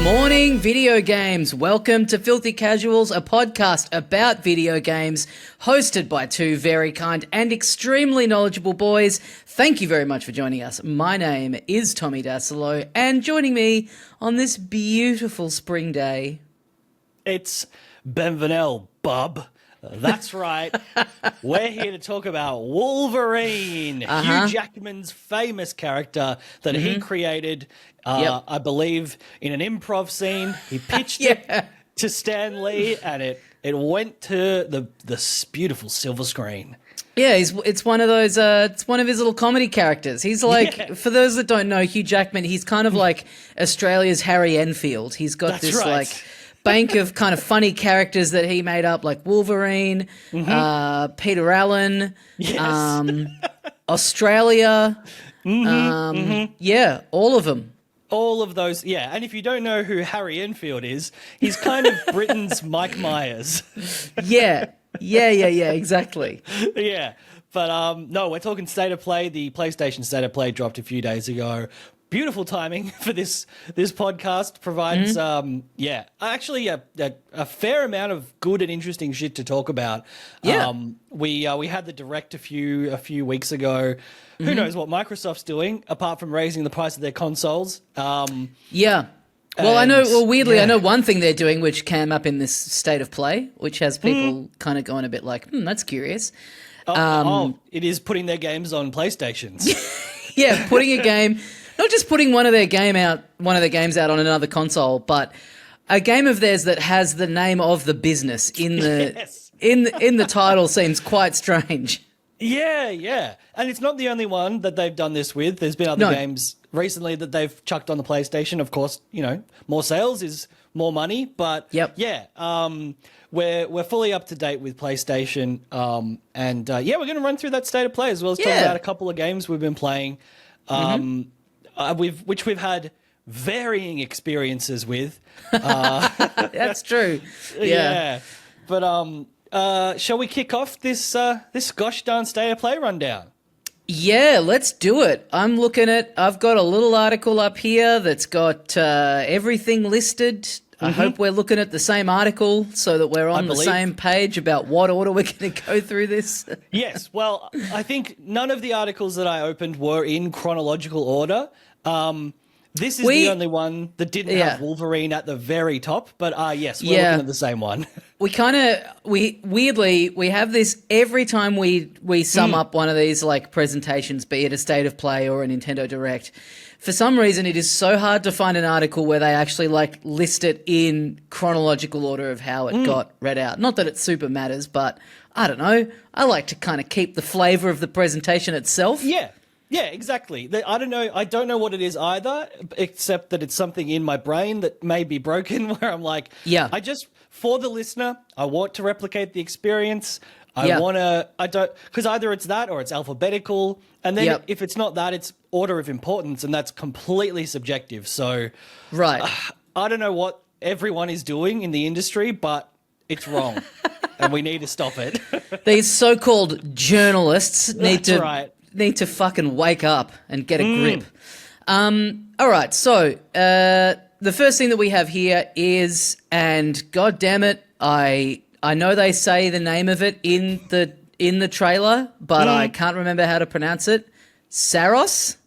morning, video games. Welcome to Filthy Casuals, a podcast about video games, hosted by two very kind and extremely knowledgeable boys. Thank you very much for joining us. My name is Tommy Dasilo, and joining me on this beautiful spring day, it's Ben Vanel, bub. That's right. We're here to talk about Wolverine, Hugh Jackman's famous character that he created, I believe, in an improv scene. He pitched it to Stan Lee, and it went to the beautiful silver screen. Yeah, it's one of those. It's one of his little comedy characters. He's like, for those that don't know, Hugh Jackman. He's kind of like Australia's Harry Enfield. He's got like bank of kind of funny characters that he made up, like Wolverine, Peter Allen, Australia. Yeah, all of them. All of those, yeah. And if you don't know who Harry Enfield is, he's kind of Britain's Mike Myers. Yeah, exactly. Yeah. But no, we're talking State of Play. The PlayStation State of Play dropped a few days ago. Beautiful timing for this podcast. Provides actually a fair amount of good and interesting shit to talk about. Yeah. We had the Direct a few weeks ago. Who knows what Microsoft's doing apart from raising the price of their consoles? Yeah. Well, I know. Well, weirdly, I know one thing they're doing, which came up in this State of Play, which has people kind of going a bit like, that's curious. It is putting their games on PlayStations. Yeah, putting a game. Not just putting one of their games out on another console, but a game of theirs that has the name of the business in the in the title seems quite strange. Yeah. And it's not the only one that they've done this with. There's been other games recently that they've chucked on the PlayStation. Of course, more sales is more money, but we're fully up to date with PlayStation. And we're going to run through that State of Play as well as talk about a couple of games we've been playing. Which we've had varying experiences with. That's true. Yeah. But shall we kick off this gosh darn State of Play rundown? Yeah, let's do it. I've got a little article up here that's got everything listed. I hope we're looking at the same article so that we're on the same page about what order we're going to go through this. Yes, well, I think none of the articles that I opened were in chronological order. This is the only one that didn't have Wolverine at the very top, but yes, we're looking at the same one. We have this every time we sum up one of these like presentations, be it a State of Play or a Nintendo Direct. For some reason, it is so hard to find an article where they actually like list it in chronological order of how it got read out. Not that it super matters, but I don't know. I like to kind of keep the flavor of the presentation itself. Yeah, exactly. I don't know what it is either, except that it's something in my brain that may be broken where I'm like, for the listener, I want to replicate the experience. Because either it's that or it's alphabetical. And then if it's not that, it's order of importance, and that's completely subjective. So I don't know what everyone is doing in the industry, but it's wrong. And we need to stop it. These so-called journalists need to fucking wake up and get a grip. All right, so the first thing that we have here is, and god damn it, I know they say the name of it in the trailer, but I can't remember how to pronounce it. Saros?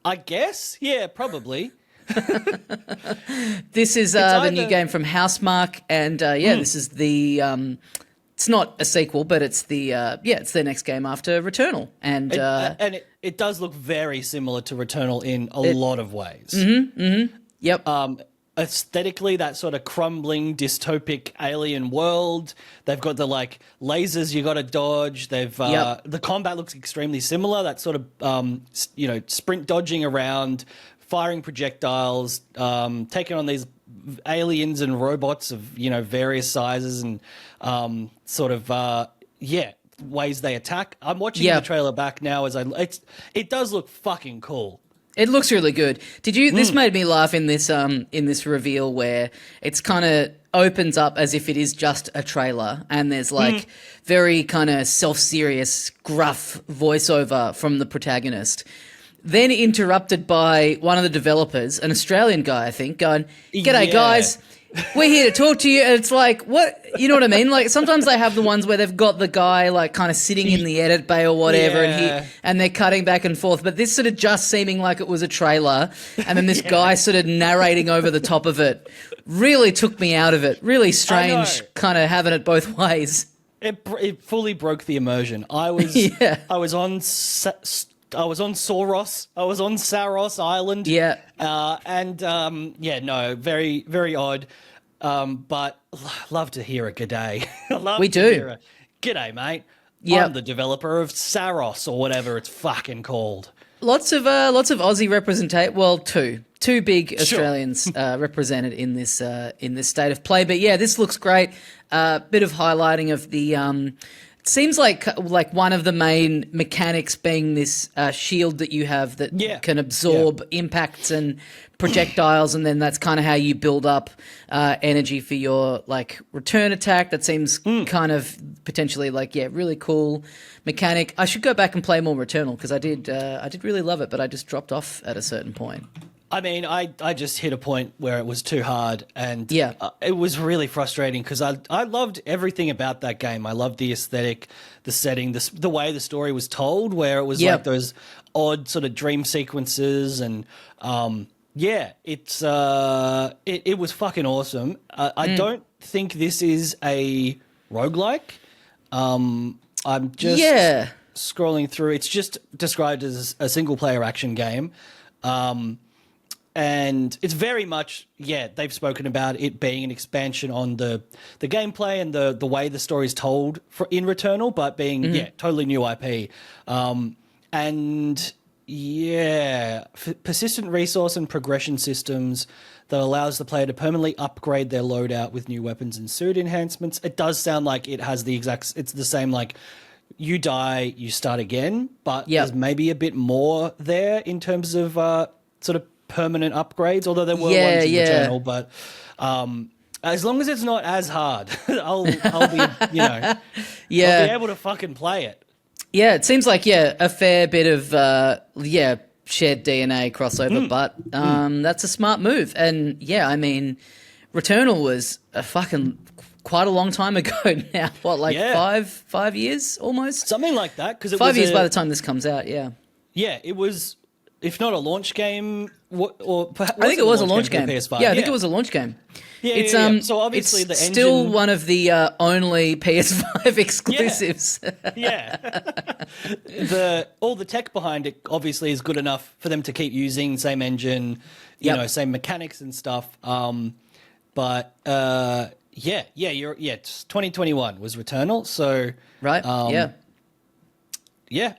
I guess? Yeah, probably. This is the new game from Housemarque, and this is the it's not a sequel, but it's the it's their next game after Returnal, and it does look very similar to Returnal in a lot of ways. Yep. Aesthetically, that sort of crumbling dystopic alien world. They've got the like lasers you got to dodge. They've the combat looks extremely similar. That sort of sprint dodging around, firing projectiles, taking on these aliens and robots of various sizes and ways they attack. I'm watching the trailer back now it does look fucking cool. It looks really good. Did you? This made me laugh in this reveal where it's kind of opens up as if it is just a trailer, and there's like very kind of self-serious, gruff voiceover from the protagonist. then interrupted by one of the developers, an Australian guy, I think, going, "G'day, guys. We're here to talk to you." And it's like, what? You know what I mean? Like, sometimes they have the ones where they've got the guy, like, kind of sitting in the edit bay or whatever, and they're cutting back and forth. But this sort of just seeming like it was a trailer, and then this guy sort of narrating over the top of it really took me out of it. Really strange kind of having it both ways. It fully broke the immersion. I was on Saros. I was on Saros Island. Yeah. Very, very odd. But love to hear a g'day. We do. G'day, mate. Yeah. I'm the developer of Saros or whatever it's fucking called. Lots of Aussie representation. Well, two big Australians represented in this state of play. But yeah, this looks great. Bit of highlighting of the. It seems like one of the main mechanics being this shield that you have that can absorb impacts and projectiles, and then that's kind of how you build up energy for your like return attack. That seems kind of potentially really cool mechanic. I should go back and play more Returnal because I did really love it, but I just dropped off at a certain point. I mean, I just hit a point where it was too hard, and it was really frustrating because I loved everything about that game. I loved the aesthetic, the setting, the way the story was told, where it was like those odd sort of dream sequences, and it was fucking awesome. I don't think this is a roguelike. I'm just scrolling through. It's just described as a single player action game. And it's very much, they've spoken about it being an expansion on the gameplay and the way the story is told in Returnal, but being, totally new IP. Persistent resource and progression systems that allows the player to permanently upgrade their loadout with new weapons and suit enhancements. It does sound like it has it's the same, like, you die, you start again, but there's maybe a bit more there in terms of sort of permanent upgrades, although there were ones in Returnal, but as long as it's not as hard, I'll be, I'll be able to fucking play it. Yeah, it seems like, a fair bit of, shared DNA crossover, but that's a smart move. And, I mean, Returnal was quite a long time ago now. What, like 5 years almost? Something like that. 'Cause it 5 years by the time this comes out, Yeah, it was, if not a launch game, I think it was a launch game. PS5. Yeah, I think it was a launch game. So obviously it's still one of the only PS5 exclusives. All the tech behind it obviously is good enough for them to keep using same engine, same mechanics and stuff. But 2021 was Returnal. So right, I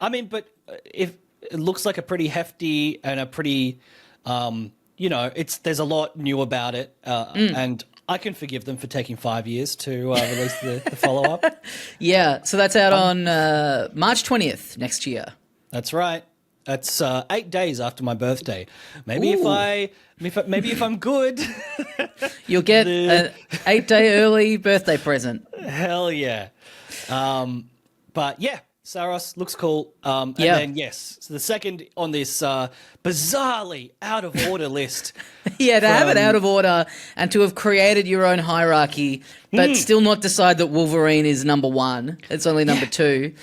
mean, but if it looks like a pretty hefty and a pretty, there's a lot new about it, and I can forgive them for taking 5 years to release the follow-up. So that's out on March 20th next year. That's right. That's 8 days after my birthday. Maybe if I'm good, you'll get an 8-day early birthday present. Hell yeah! But Saros looks cool. And then, so the second on this bizarrely out of order list. To have it out of order and to have created your own hierarchy, but still not decide that Wolverine is number one. It's only number two.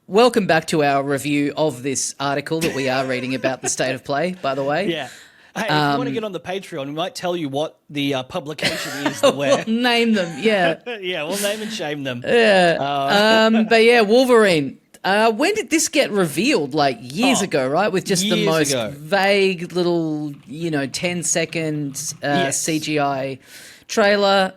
Welcome back to our review of this article that we are reading about the state of play, by the way. Yeah. Hey, if you want to get on the Patreon, we might tell you what the publication is that we're... We'll name them, we'll name and shame them. But Wolverine. When did this get revealed? Like years ago, right? With just the most vague little, 10-second CGI trailer.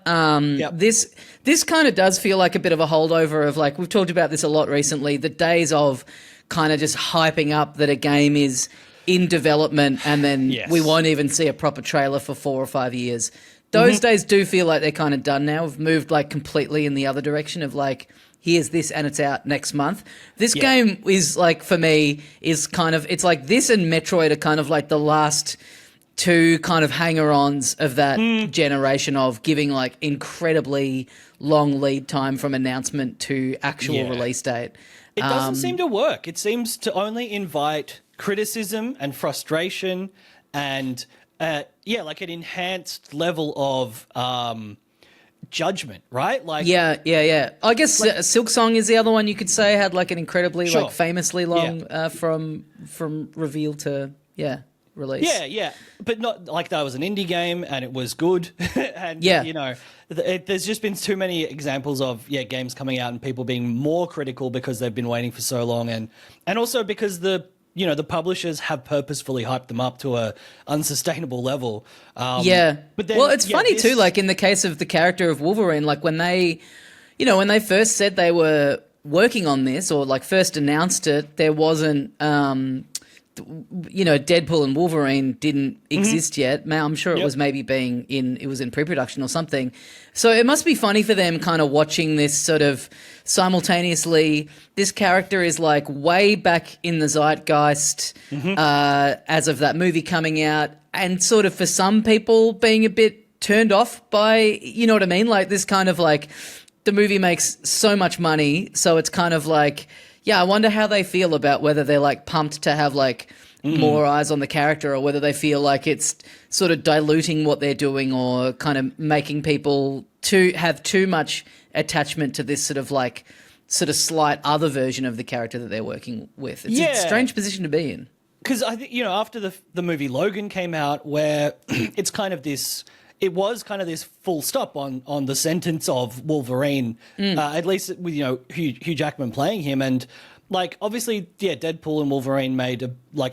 This kind of does feel like a bit of a holdover of, like, we've talked about this a lot recently, the days of kind of just hyping up that a game is in development and then we won't even see a proper trailer for 4 or 5 years. Those days do feel like they're kind of done now. We've moved like completely in the other direction of like, here's this and it's out next month. This game is like, for me, is kind of, it's like this and Metroid are kind of like the last two kind of hanger-ons of that generation of giving like incredibly long lead time from announcement to actual release date. It doesn't seem to work. It seems to only invite criticism and frustration and like an enhanced level of judgment, right? Like I guess like, Silksong is the other one you could say had like an incredibly like famously long from reveal to release. Yeah, but not like that was an indie game and it was good. And you know, there's just been too many examples of games coming out and people being more critical because they've been waiting for so long, and also because the publishers have purposefully hyped them up to a unsustainable level. But then, it's funny too, like in the case of the character of Wolverine, like when they first said they were working on this or like first announced it, there wasn't, Deadpool and Wolverine didn't exist yet. I'm sure it was maybe it was in pre-production or something. So it must be funny for them kind of watching this sort of simultaneously. This character is like way back in the zeitgeist as of that movie coming out, and sort of for some people being a bit turned off by, you know what I mean? Like this kind of like the movie makes so much money. So it's kind of like, I wonder how they feel about whether they're like pumped to have like more eyes on the character, or whether they feel like it's sort of diluting what they're doing, or kind of making people to have too much attachment to this sort of slight other version of the character that they're working with. It's a strange position to be in. Because I think, after the movie Logan came out, where it's kind of this... It was kind of this full stop on the sentence of Wolverine, at least with, Hugh Jackman playing him. And, like, obviously, Deadpool and Wolverine made,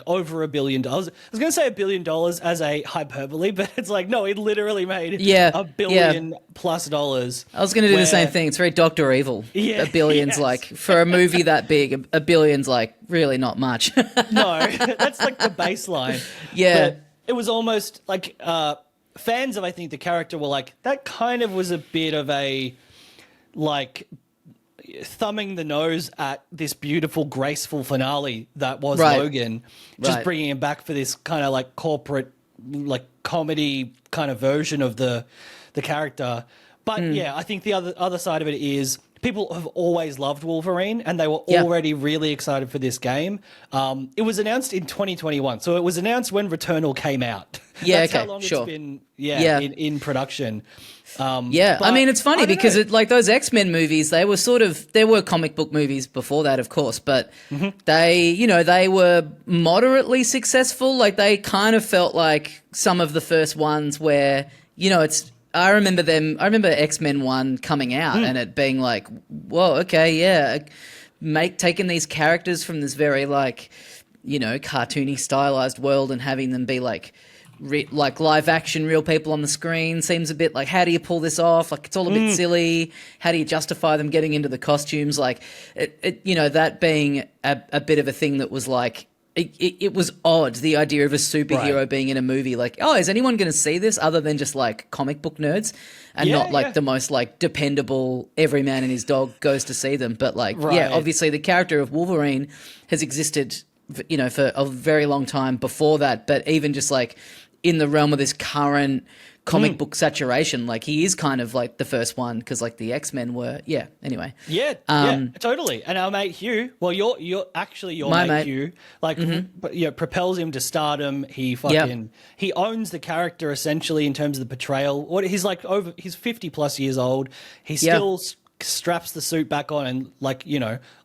over $1 billion. I was going to say $1 billion as a hyperbole, but it's like, no, it literally made $1 billion plus dollars. I was going to do the same thing. It's very Dr. Evil. Yeah, $1 billion's like, for a movie that big, $1 billion's like really not much. No, that's like the baseline. Yeah. But it was almost like... fans of, I think, the character were like, that kind of was a bit of a, like, thumbing the nose at this beautiful, graceful finale that was Logan, just bringing him back for this kind of, like, corporate, like, comedy kind of version of the character. But, I think the other side of it is people have always loved Wolverine, and they were already really excited for this game. It was announced in 2021, so it was announced when Returnal came out. That's how long it's been in production. I mean, it's funny because like those X-Men movies, there were comic book movies before that, of course, but they were moderately successful. Like they kind of felt like some of the first ones where, I remember X-Men 1 coming out and it being like, whoa, okay, taking these characters from this very like, cartoony stylized world and having them be like live action real people on the screen seems a bit like, how do you pull this off? Like it's all a bit silly. How do you justify them getting into the costumes? Like that being a bit of a thing that was like, it was odd, the idea of a superhero being in a movie. Like, oh, is anyone going to see this other than just like comic book nerds, and not like the most like dependable every man and his dog goes to see them? But like, obviously the character of Wolverine has existed, for a very long time before that. But even just like in the realm of this current comic book saturation, like he is kind of like the first one, because like the X-Men were anyway. Totally. And our mate Hugh, well, your mate Hugh, like propels him to stardom. He he owns the character essentially in terms of the portrayal. He's 50 plus years old. He still straps the suit back on and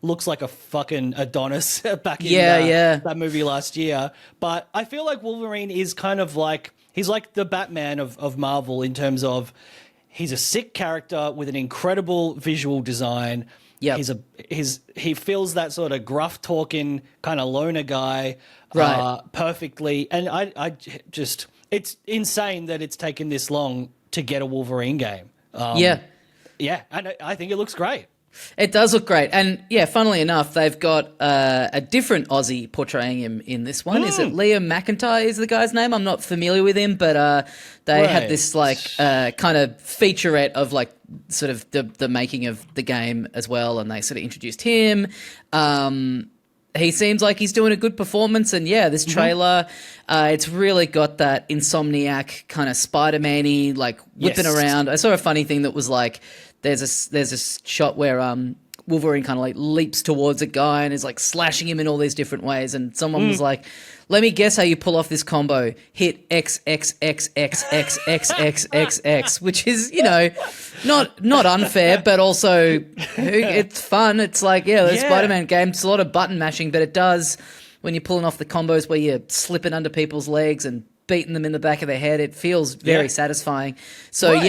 looks like a fucking Adonis back in that movie last year. But I feel like Wolverine is kind of like, he's like the Batman of Marvel in terms of he's a sick character with an incredible visual design. Yeah, he feels that sort of gruff talking kind of loner guy perfectly. And I just, it's insane that it's taken this long to get a Wolverine game. Yeah, and I think it looks great. It does look great. And funnily enough, they've got a different Aussie portraying him in this one. Is it Liam McIntyre is the guy's name? I'm not familiar with him, but they had this like kind of featurette of like sort of the making of the game as well, and they sort of introduced him. He seems like he's doing a good performance, and this trailer, it's really got that Insomniac kind of Spider-Man-y, like whipping around. I saw a funny thing that was like, there's a shot where Wolverine kind of like leaps towards a guy and is like slashing him in all these different ways. And someone was like, let me guess how you pull off this combo. Hit X, X, X, X, X, X, X, X, X, which is, you know, not unfair, but also it's fun. It's like, the Spider-Man game, it's a lot of button mashing, but it does, when you're pulling off the combos where you're slipping under people's legs and beating them in the back of their head, it feels very satisfying. So,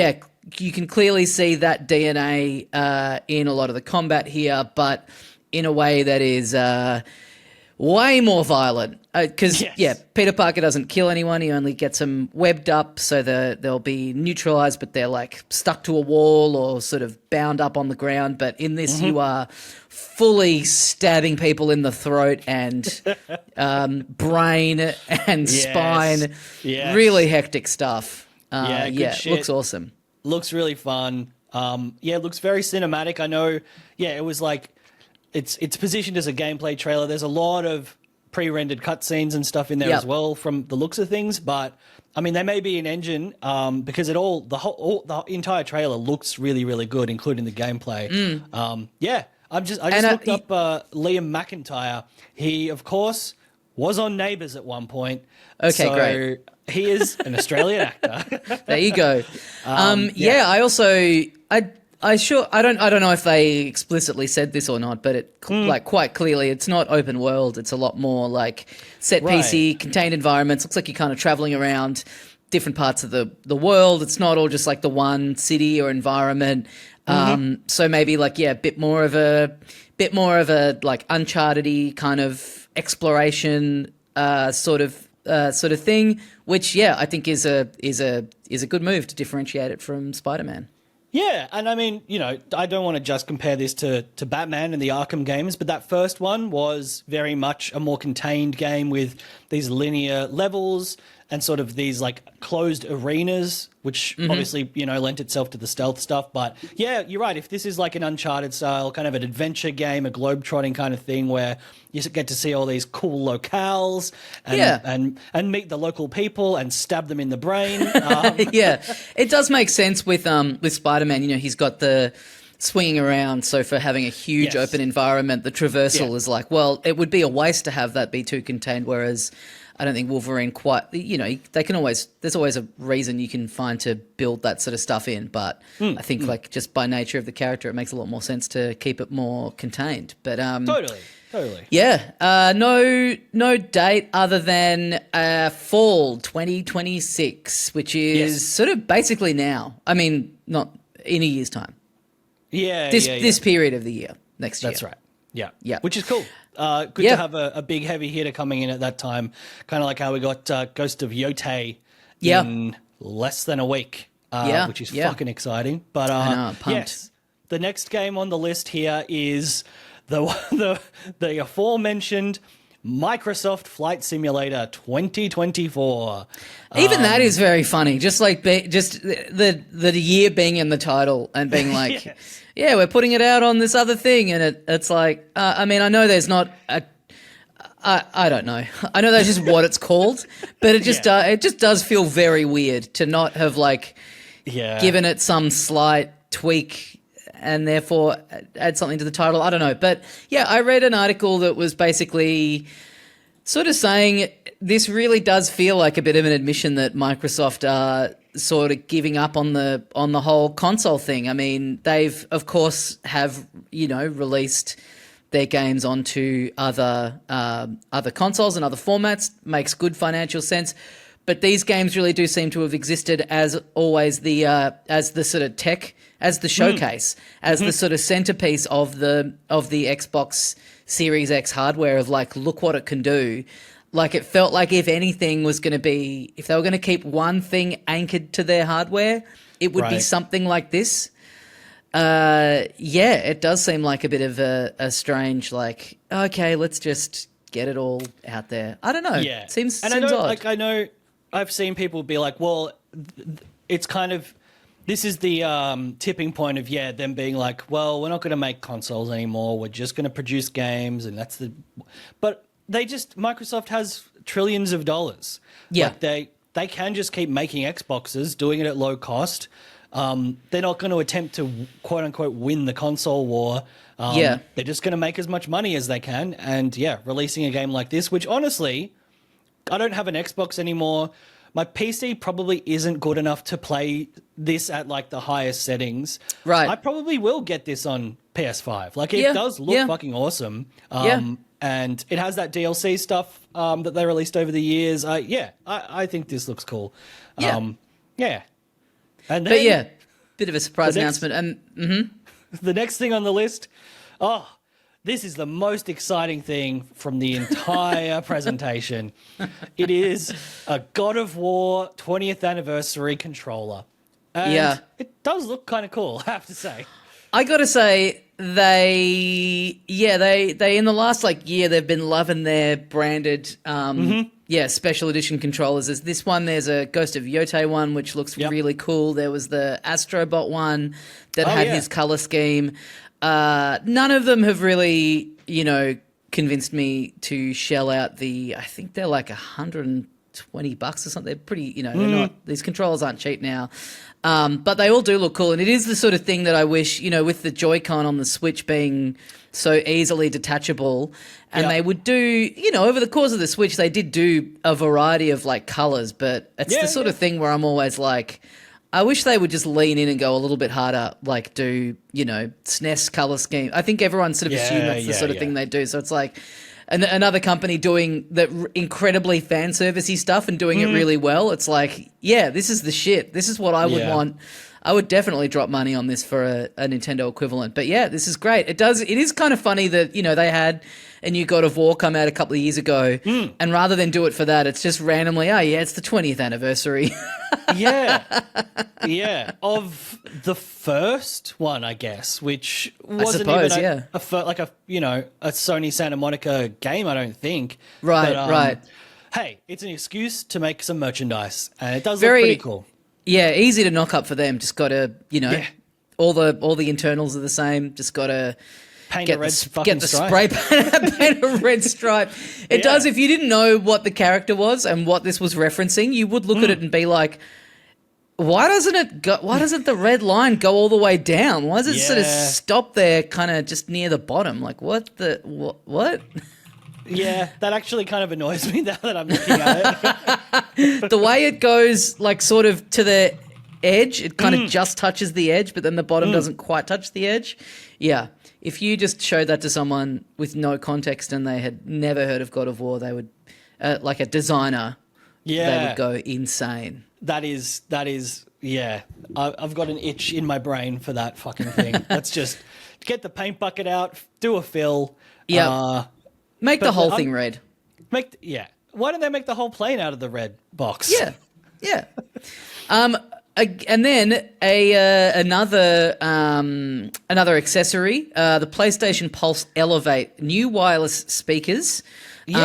you can clearly see that DNA in a lot of the combat here, but in a way that is way more violent. Because, Peter Parker doesn't kill anyone. He only gets them webbed up so they'll be neutralized, but they're like stuck to a wall or sort of bound up on the ground. But in this, you are fully stabbing people in the throat and brain and spine. Yes. Really hectic stuff. Good shit. Looks awesome. Looks really fun. It looks very cinematic. I know, it was like, it's positioned as a gameplay trailer. There's a lot of pre-rendered cutscenes and stuff in there as well from the looks of things. But, I mean, they may be in engine because the entire trailer looks really, really good, including the gameplay. I just looked up Liam McIntyre. He, of course, was on Neighbours at one point. Okay, great. He is an Australian actor. There you go. I also I don't know if they explicitly said this or not, but it like quite clearly it's not open world. It's a lot more like set piecey, contained environments. Looks like you're kind of traveling around different parts of the world. It's not all just like the one city or environment. So maybe like a bit more of a like Uncharted-y kind of exploration sort of thing, which I think is a good move to differentiate it from Spider-Man. Yeah, and I mean, I don't want to just compare this to Batman and the Arkham games, but that first one was very much a more contained game with these linear levels and sort of these like closed arenas, which obviously, lent itself to the stealth stuff. But yeah, you're right. If this is like an Uncharted style, kind of an adventure game, a globe-trotting kind of thing where you get to see all these cool locales and meet the local people and stab them in the brain. It does make sense with Spider-Man. He's got the swinging around. So for having a huge open environment, the traversal is like, well, it would be a waste to have that be too contained, whereas I don't think Wolverine quite, they can always, there's always a reason you can find to build that sort of stuff in. But I think like just by nature of the character, it makes a lot more sense to keep it more contained. But Totally. Yeah. No date other than fall 2026, which is sort of basically now. I mean, not in a year's time. This period of the year, next year. That's right. Yeah. Which is cool. Good to have a big heavy hitter coming in at that time, kind of like how we got Ghost of Yotei in less than a week, which is fucking exciting. But yes, the next game on the list here is the aforementioned Microsoft Flight Simulator 2024. Even that is very funny. Just like the year being in the title and being like, yeah, we're putting it out on this other thing, and it's like, I mean, I know there's not a, I don't know. I know that's just what it's called, but it just does feel very weird to not have like given it some slight tweak and therefore add something to the title. I don't know. But yeah, I read an article that was basically sort of saying this really does feel like a bit of an admission that Microsoft are sort of giving up on the whole console thing. I mean, they've of course have, released their games onto other consoles and other formats. Makes good financial sense. But these games really do seem to have existed as always as the sort of tech, as the showcase, as the sort of centerpiece of the Xbox Series X hardware of like, look what it can do. Like it felt like if anything was going to be, if they were going to keep one thing anchored to their hardware, it would be something like this. It does seem like a bit of a strange, like, okay, let's just get it all out there. I don't know. Yeah. Seems odd. I know I've seen people be like, well, it's kind of, this is the tipping point of, them being like, well, we're not going to make consoles anymore. We're just going to produce games. And that's but Microsoft has trillions of dollars. Yeah. Like they can just keep making Xboxes, doing it at low cost, They're not going to attempt to quote unquote win the console war. They're just going to make as much money as they can. And releasing a game like this, which honestly, I don't have an Xbox anymore. My PC probably isn't good enough to play this at like the highest settings. Right. I probably will get this on PS5. Like it does look fucking awesome. And it has that DLC stuff that they released over the years. I think this looks cool. And then, bit of a surprise announcement. The next thing on the list, this is the most exciting thing from the entire presentation. It is a God of War 20th anniversary controller. And it does look kind of cool, I have to say. I got to say, they in the last year, they've been loving their branded special edition controllers. There's this one, there's a Ghost of Yote one, which looks really cool. There was the Astrobot one that had his color scheme. None of them have really, convinced me to shell out I think they're like $120 or something. They're pretty, they're not, these controllers aren't cheap now. But they all do look cool. And it is the sort of thing that I wish, with the Joy-Con on the Switch being so easily detachable, and they would do, over the course of the Switch, they did do a variety of colors, but it's the sort of thing where I'm always like, I wish they would just lean in and go a little bit harder, do, SNES color scheme. I think everyone sort of assumes that's the sort of thing they do. So it's like another company doing the incredibly fan servicey stuff and doing it really well. It's like, this is the shit. This is what I would want. I would definitely drop money on this for a Nintendo equivalent. But this is great. It is kind of funny that, they had a new God of War come out a couple of years ago, and rather than do it for that, it's just randomly, it's the 20th anniversary. Of the first one, I guess, which wasn't even a Sony Santa Monica game, I don't think. Right, right. Hey, it's an excuse to make some merchandise, and it does look pretty cool. Yeah, easy to knock up for them. Just got to, all the internals are the same. Just got to paint get the spray paint a red stripe. It does. If you didn't know what the character was and what this was referencing, you would look at it and be like, why doesn't the red line go all the way down? Why does it sort of stop there, kind of just near the bottom? Like what? Yeah, that actually kind of annoys me now that I'm looking at it. The way it goes, sort of to the edge, it kind of just touches the edge, but then the bottom doesn't quite touch the edge. Yeah. If you just showed that to someone with no context and they had never heard of God of War, they would, like a designer, they would go insane. That is, I've got an itch in my brain for that fucking thing. Let's just get the paint bucket out, do a fill. Yeah. Make the whole thing red. Why don't they make the whole plane out of the red box? Yeah. And then another accessory, the PlayStation Pulse Elevate, new wireless speakers. They've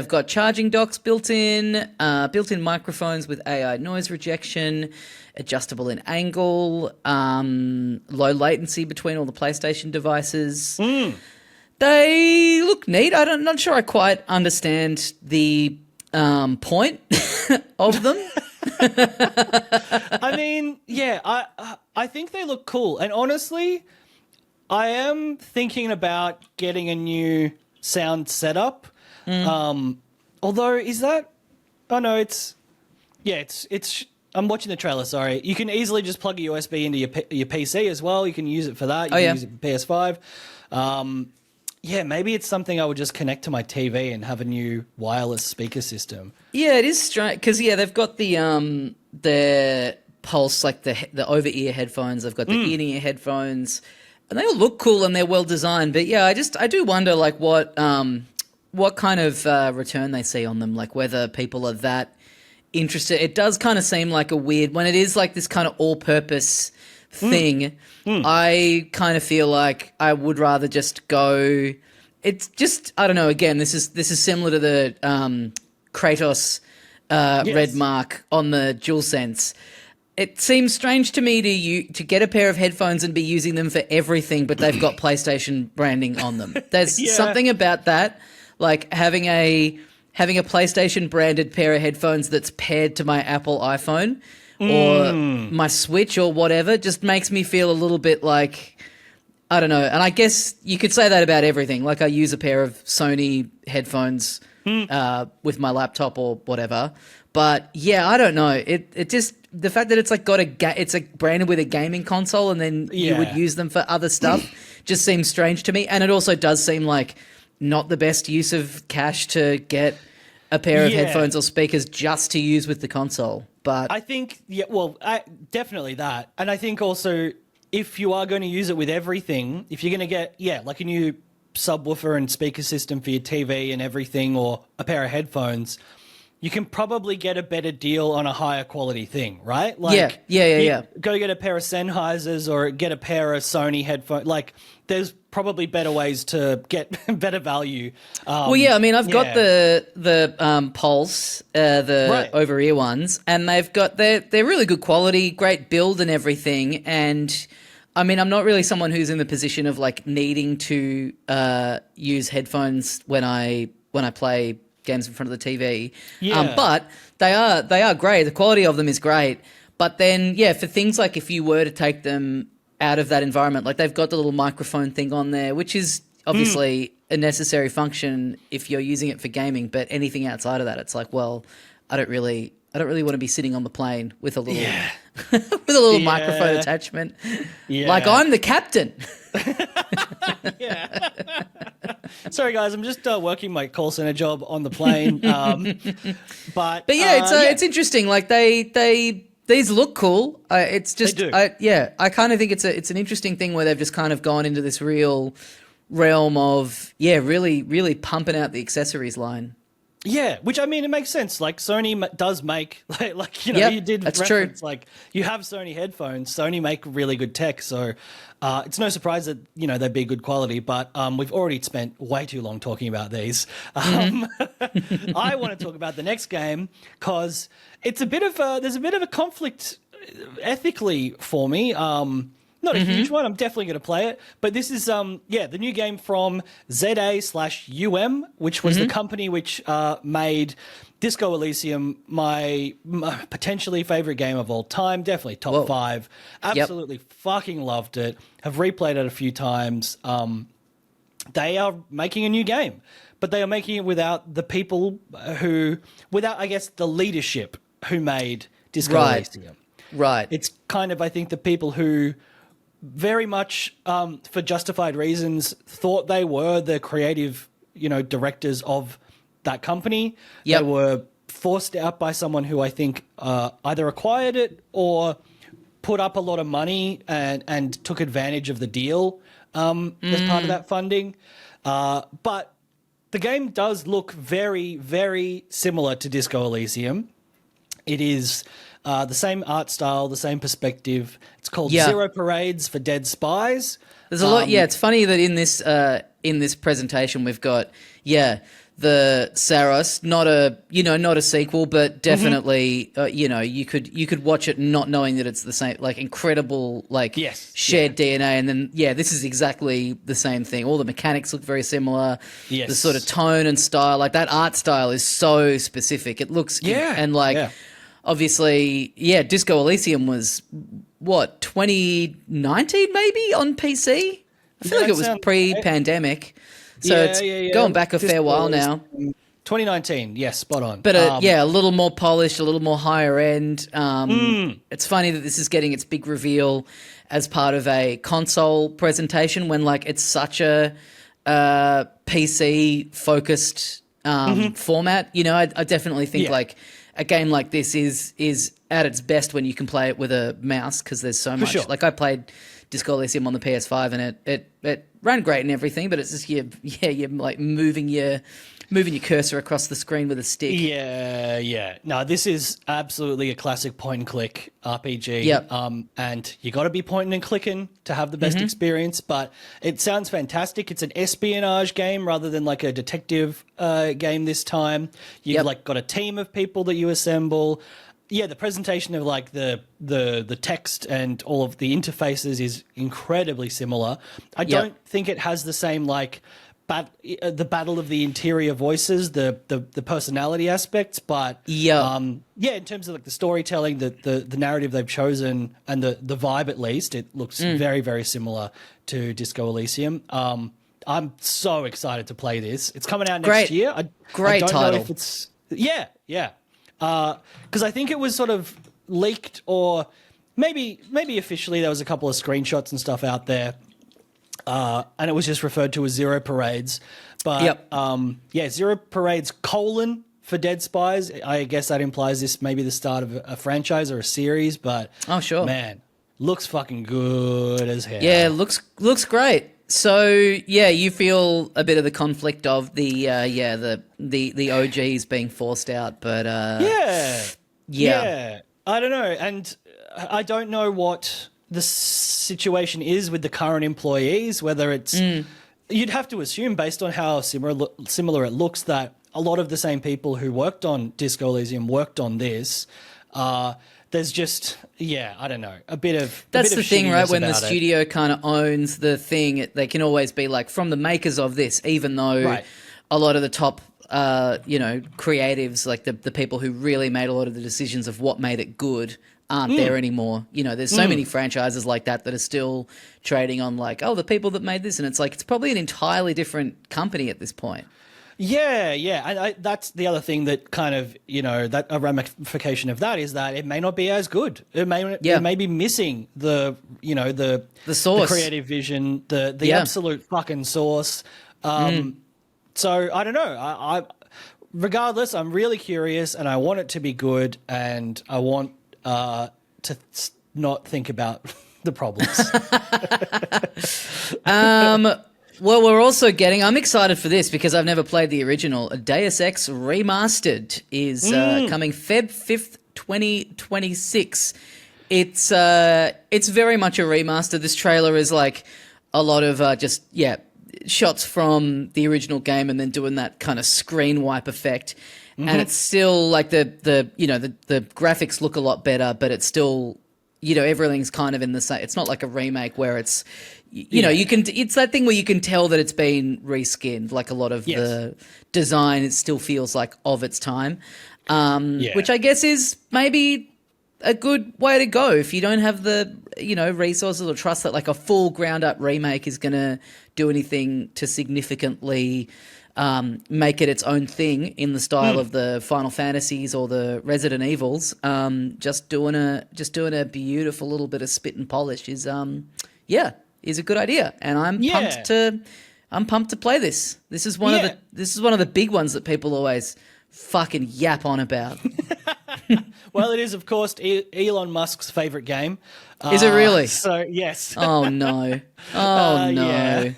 got charging docks built in microphones with AI noise rejection, adjustable in angle, low latency between all the PlayStation devices. They look neat. I'm not sure I quite understand the point of them. I mean, I think they look cool. And honestly, I am thinking about getting a new sound setup. Although, is that... Oh, no, it's... I'm watching the trailer, sorry. You can easily just plug a USB into your PC as well. You can use it for that. You can use it for PS5. Maybe it's something I would just connect to my TV and have a new wireless speaker system. Yeah, it is strange because they've got the Pulse, like the over-ear headphones. They've got the in-ear headphones, and they all look cool and they're well designed. But I do wonder what kind of return they see on them, like whether people are that interested. It does kind of seem like a weird when it is like this kind of all-purpose thing. I kind of feel like I would rather just go. It's just, I don't know. Again, this is similar to the Kratos red mark on the DualSense. It seems strange to me to get a pair of headphones and be using them for everything, but they've got PlayStation branding on them. There's something about that, like having a PlayStation branded pair of headphones that's paired to my Apple iPhone or my Switch or whatever just makes me feel a little bit like, I don't know. And I guess you could say that about everything. Like I use a pair of Sony headphones with my laptop or whatever. But yeah, I don't know. It just, the fact that it's like it's like branded with a gaming console and then you would use them for other stuff just seems strange to me. And it also does seem like not the best use of cash to get a pair of headphones or speakers just to use with the console. But I think, definitely that. And I think also if you are going to use it with everything, if you're going to get, like a new subwoofer and speaker system for your TV and everything, or a pair of headphones, you can probably get a better deal on a higher quality thing, right? Like, yeah. Go get a pair of Sennheisers or get a pair of Sony headphones. Like, there's probably better ways to get better value. I mean, I've got the Pulse, the over-ear ones, and they're really good quality, great build and everything. And I mean, I'm not really someone who's in the position of like needing to use headphones when I play games in front of the TV. But they are great. The quality of them is great. But then, for things like if you were to take them out of that environment, like they've got the little microphone thing on there, which is obviously a necessary function if you're using it for gaming. But anything outside of that, it's like, well, I don't really want to be sitting on the plane with a little with a little microphone attachment. Like I'm the captain. Sorry guys, I'm just working my call center job on the plane. But it's interesting. Like these look cool. It's just I kind of think it's an interesting thing where they've just kind of gone into this real realm of really really pumping out the accessories line. Yeah, which I mean, it makes sense. Like Sony does make you did that's reference, true. Like you have Sony headphones. Sony make really good tech, so it's no surprise that they'd be good quality. But we've already spent way too long talking about these. I want to talk about the next game because it's there's a bit of a conflict ethically for me. Not a huge one. I'm definitely going to play it. But this is, the new game from ZA/UM, which was the company which made Disco Elysium my potentially favorite game of all time. Definitely top 5. Absolutely fucking loved it. Have replayed it a few times. They are making a new game, but they are making it without the people without, I guess, the leadership who made Disco Elysium. Right. It's kind of, I think, the people who very much, for justified reasons, thought they were the creative, directors of that company. They were forced out by someone who I think either acquired it or put up a lot of money and took advantage of the deal as part of that funding. But the game does look very, very similar to Disco Elysium. It is the same art style, the same perspective. It's called Zero Parades for Dead Spies. There's a lot. It's funny that in this presentation we've got the Saros, not a sequel, but definitely you could watch it not knowing that it's the same, like incredible, like shared DNA, and then this is exactly the same thing. All the mechanics look very similar. Yes. The sort of tone and style, like that art style is so specific. It looks obviously, Disco Elysium was, 2019 maybe on PC? I feel like it was pre-pandemic. So it's going back a fair while now. 2019, yes, spot on. But a little more polished, a little more higher end. It's funny that this is getting its big reveal as part of a console presentation when it's such a PC-focused format. I definitely think a game like this is at its best when you can play it with a mouse because there's so much. Sure. Like I played Disco Elysium on the PS5 and it ran great and everything, but it's just you're like moving your cursor across the screen with a stick. Yeah. No, this is absolutely a classic point and click RPG. Yep. And you got to be pointing and clicking to have the best experience, but it sounds fantastic. It's an espionage game rather than like a detective game this time. You've got a team of people that you assemble. Yeah, the presentation of the text and all of the interfaces is incredibly similar. I don't think it has the same the battle of the interior voices, the personality aspects, but in terms of like the storytelling, the narrative they've chosen, and the vibe, at least it looks very, very similar to Disco Elysium. I'm so excited to play this. It's coming out next year. I don't title. know if it's because I think it was sort of leaked, or maybe officially there was a couple of screenshots and stuff out there. And it was just referred to as Zero Parades. But, Zero Parades : for Dead Spies. I guess that implies this may be the start of a franchise or a series, but... Oh, sure. Man, looks fucking good as hell. Yeah, looks great. So, you feel a bit of the conflict of the OGs being forced out, but... Yeah. I don't know. And I don't know what the situation is with the current employees, whether it's you'd have to assume, based on how similar it looks, that a lot of the same people who worked on Disco Elysium worked on this. There's just I don't know, that's the thing, right? When the studio kind of owns the thing, they can always be like, from the makers of this, even though a lot of the top creatives, like the people who really made a lot of the decisions of what made it good, aren't there anymore. There's so many franchises like that are still trading on like, the people that made this, and it's like, it's probably an entirely different company at this point. Yeah. And that's the other thing that kind of, that a ramification of that is that it may not be as good. It may be missing the source, the creative vision, the absolute fucking source. So I don't know. I regardless, I'm really curious, and I want it to be good, and I want to not think about the problems. Well, we're also getting... I'm excited for this because I've never played the original. Deus Ex Remastered is coming Feb 5th, 2026. It's very much a remaster. This trailer is like a lot of shots from the original game and then doing that kind of screen wipe effect. And it's still like the graphics look a lot better, but it's still, everything's kind of in the same. It's not like a remake where it's, you can. It's that thing where you can tell that it's been reskinned. Like a lot of the design, it still feels like of its time, which I guess is maybe a good way to go if you don't have the resources or trust that like a full ground up remake is going to do anything to significantly make it its own thing in the style of the Final Fantasies or the Resident Evils. Just doing a beautiful little bit of spit and polish is a good idea, and I'm pumped to play this. This is one of the big ones that people always fucking yap on about. Well, it is, of course, Elon Musk's favorite game. Is it really? So, yes. Oh, no. Oh, no. Yeah.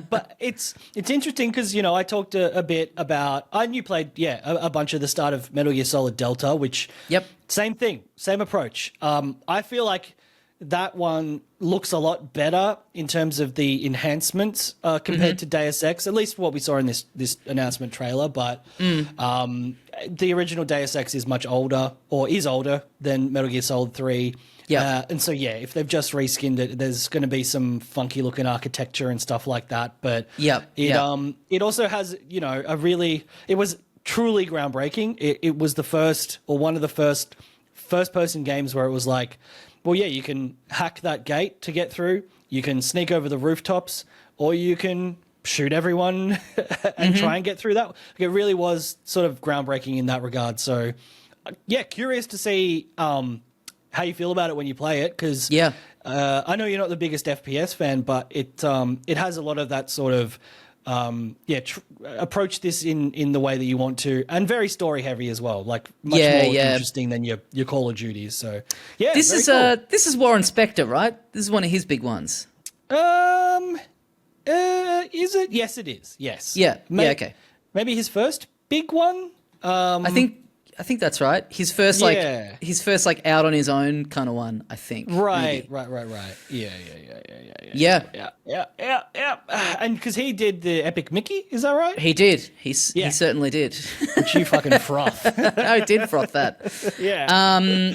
But it's interesting because, I talked a bit about... You played, a bunch of the start of Metal Gear Solid Delta, which... Yep. Same thing, same approach. I feel like that one looks a lot better in terms of the enhancements compared to Deus Ex, at least what we saw in this announcement trailer. But the original Deus Ex is much older, or is older than Metal Gear Solid 3. Yeah. And so, if they've just reskinned it, there's going to be some funky looking architecture and stuff like that. But it also has, it was truly groundbreaking. It was the first, or one of the first person games where it was like, well, you can hack that gate to get through, you can sneak over the rooftops, or you can shoot everyone and try and get through that. It really was sort of groundbreaking in that regard. So, curious to see how you feel about it when you play it, because I know you're not the biggest FPS fan, but it has a lot of that sort of approach this in the way that you want to, and very story heavy as well, like much more interesting than your Call of Duties. So this is cool. This is Warren Spector, right? This is one of his big ones. Is it? Yes, it is. Yes. Okay. Maybe his first big one. I think that's right. His first like out on his own kind of one, I think. Right. Yeah. And because he did the Epic Mickey, is that right? He did. He certainly did. Which you fucking froth. I did froth that. Yeah.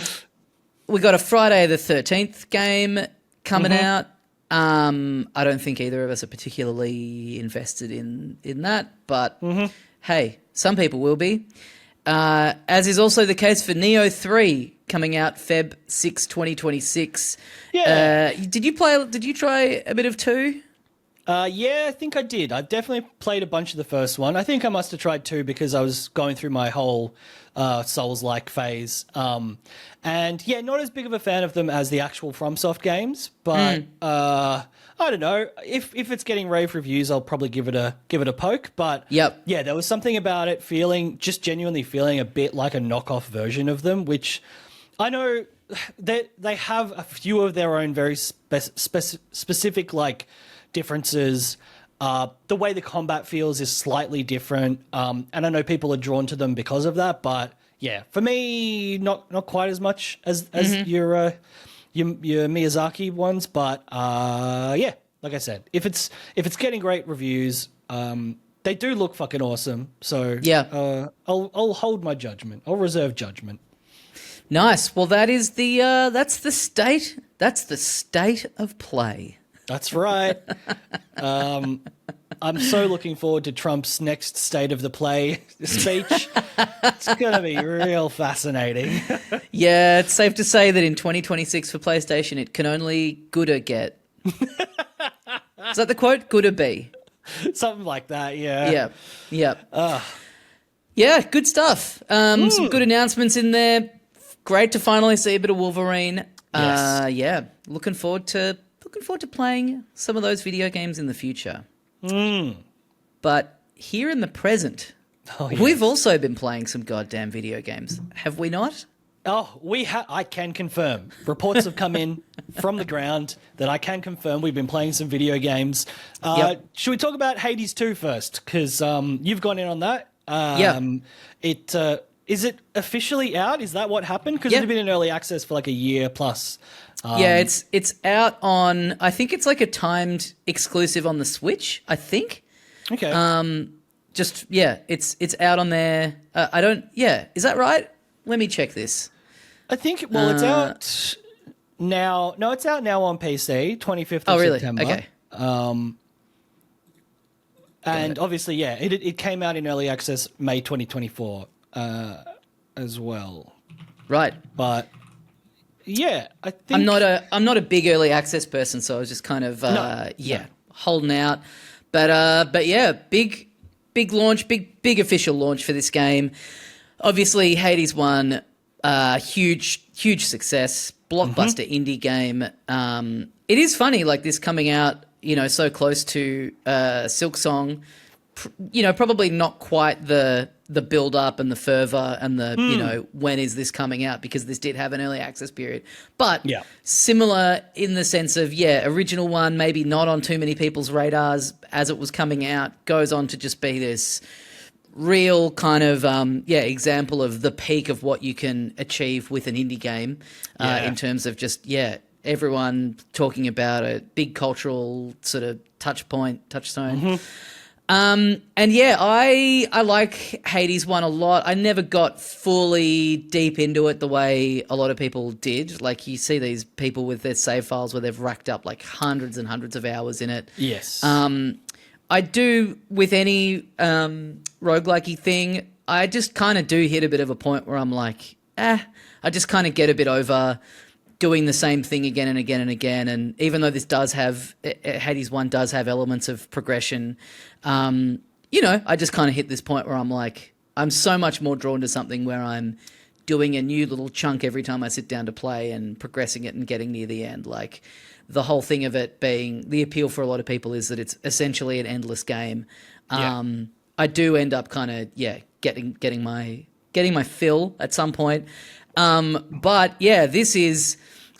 We got a Friday the 13th game coming out. I don't think either of us are particularly invested in that, but hey, some people will be. As is also the case for Neo 3 coming out Feb 6, 2026. Yeah. Did you try a bit of 2? Yeah, I think I did. I definitely played a bunch of the first one. I think I must have tried 2 because I was going through my whole Souls-like phase. And yeah, not as big of a fan of them as the actual FromSoft games, but I don't know. If it's getting rave reviews, I'll probably give it a poke. But yeah, there was something about it genuinely feeling a bit like a knockoff version of them, which I know they have a few of their own very specific like differences. The way the combat feels is slightly different, and I know people are drawn to them because of that. But yeah, for me, not quite as much as your Miyazaki ones. But yeah, like I said, if it's getting great reviews, they do look fucking awesome. So yeah, I'll hold my judgment. I'll reserve judgment. Nice. Well, that's the state of play. That's right. I'm so looking forward to Trump's next State of the Play speech. It's going to be real fascinating. Yeah, it's safe to say that in 2026 for PlayStation, it can only gooder get. Is that the quote? Gooder be. Something like that, yeah. Yeah. Yeah, good stuff. Some good announcements in there. Great to finally see a bit of Wolverine. Yes. Yeah, looking forward to playing some of those video games in the future. But here in the present, we've also been playing some goddamn video games, have we not? Oh, I can confirm. Reports have come in from the ground that I can confirm we've been playing some video games. Should we talk about Hades 2 first? Because you've gone in on that. Is it officially out? Is that what happened? Because it had been in early access for like a year plus. Yeah, it's out on, I think it's like a timed exclusive on the Switch, I think. Okay. It's out on there. Is that right? Let me check this. I think, it's out now. No, it's out now on PC, 25th of September. Okay. And obviously, it came out in early access May 2024 as well. Right. But yeah, I think I'm not a big early access person, so I was just kind of holding out. But yeah, big launch, big official launch for this game. Obviously, Hades 1, huge success, blockbuster indie game. It is funny, like this coming out, so close to Silksong. Probably not quite the build up and the fervor and the when is this coming out, because this did have an early access period, but similar in the sense of original one maybe not on too many people's radars as it was coming out, goes on to just be this real kind of example of the peak of what you can achieve with an indie game in terms of just everyone talking about a big cultural sort of touchstone. And I like Hades 1 a lot. I never got fully deep into it the way a lot of people did. Like you see these people with their save files where they've racked up like hundreds and hundreds of hours in it. Yes. I do with any roguelike-y thing, I just kind of do hit a bit of a point where I'm like, I just kind of get a bit over doing the same thing again and again and again. And even though this does have, Hades 1 does have elements of progression, I just kind of hit this point where I'm like, I'm so much more drawn to something where I'm doing a new little chunk every time I sit down to play and progressing it and getting near the end. Like the whole thing of it being, the appeal for a lot of people is that it's essentially an endless game. I do end up kind of, getting my fill at some point. But yeah,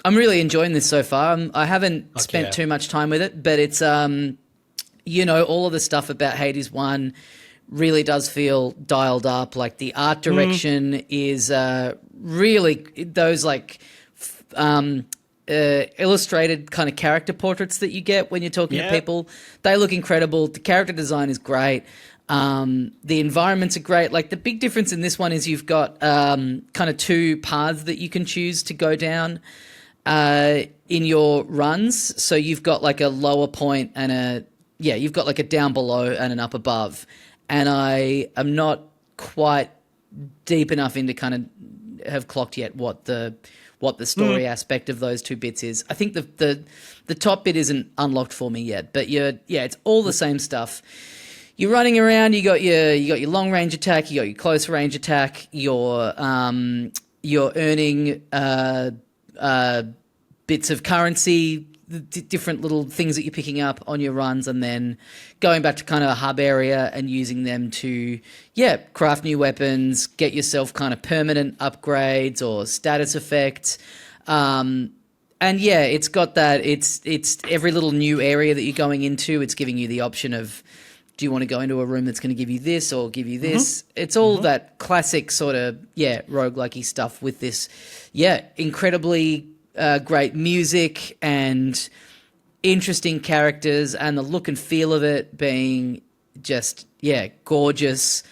I'm really enjoying this so far. I haven't spent too much time with it, but it's, all of the stuff about Hades 1 really does feel dialed up. Like the art direction is really those like illustrated kind of character portraits that you get when you're talking to people. They look incredible. The character design is great. The environments are great. Like the big difference in this one is you've got kind of two paths that you can choose to go down. in your runs. So you've got like a lower point and you've got like a down below and an up above. And I am not quite deep enough into kind of have clocked yet what the story aspect of those two bits is. I think the top bit isn't unlocked for me yet, but it's all the same stuff. You're running around. You got your long range attack. You got your close range attack. You're earning bits of currency, different little things that you're picking up on your runs, and then going back to kind of a hub area and using them to craft new weapons, get yourself kind of permanent upgrades or status effects. And it's got that. It's every little new area that you're going into. It's giving you the option of, do you want to go into a room that's going to give you this or give you this? It's all that classic sort of, roguelike-y stuff with this, incredibly great music and interesting characters, and the look and feel of it being just, gorgeous.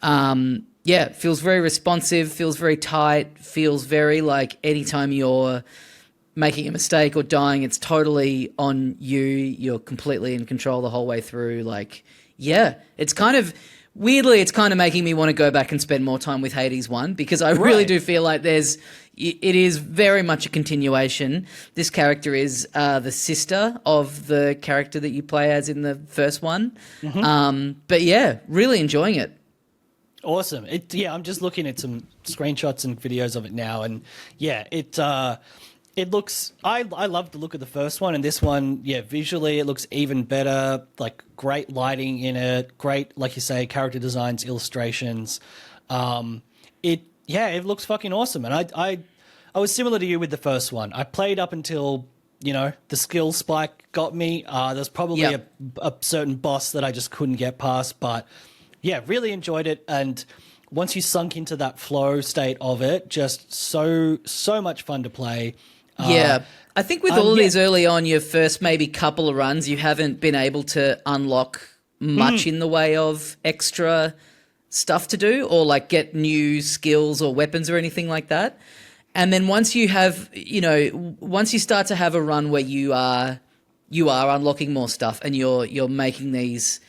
Feels very responsive, feels very tight, feels very like anytime you're making a mistake or dying, it's totally on you. You're completely in control the whole way through. Like, it's kind of weirdly, it's kind of making me want to go back and spend more time with Hades 1, because I really do feel like it is very much a continuation. This character is the sister of the character that you play as in the first one. But really enjoying it. Awesome. I'm just looking at some screenshots and videos of it now, and it looks, I love the look of the first one, and this one, visually it looks even better, like great lighting in it, great, like you say, character designs, illustrations. It looks fucking awesome. And I was similar to you with the first one. I played up until, the skill spike got me. There's probably a certain boss that I just couldn't get past, but really enjoyed it. And once you sunk into that flow state of it, just so much fun to play. I think with all of these early on, your first maybe couple of runs, you haven't been able to unlock much in the way of extra stuff to do or like get new skills or weapons or anything like that. And then once you have, once you start to have a run where you are unlocking more stuff and you're making these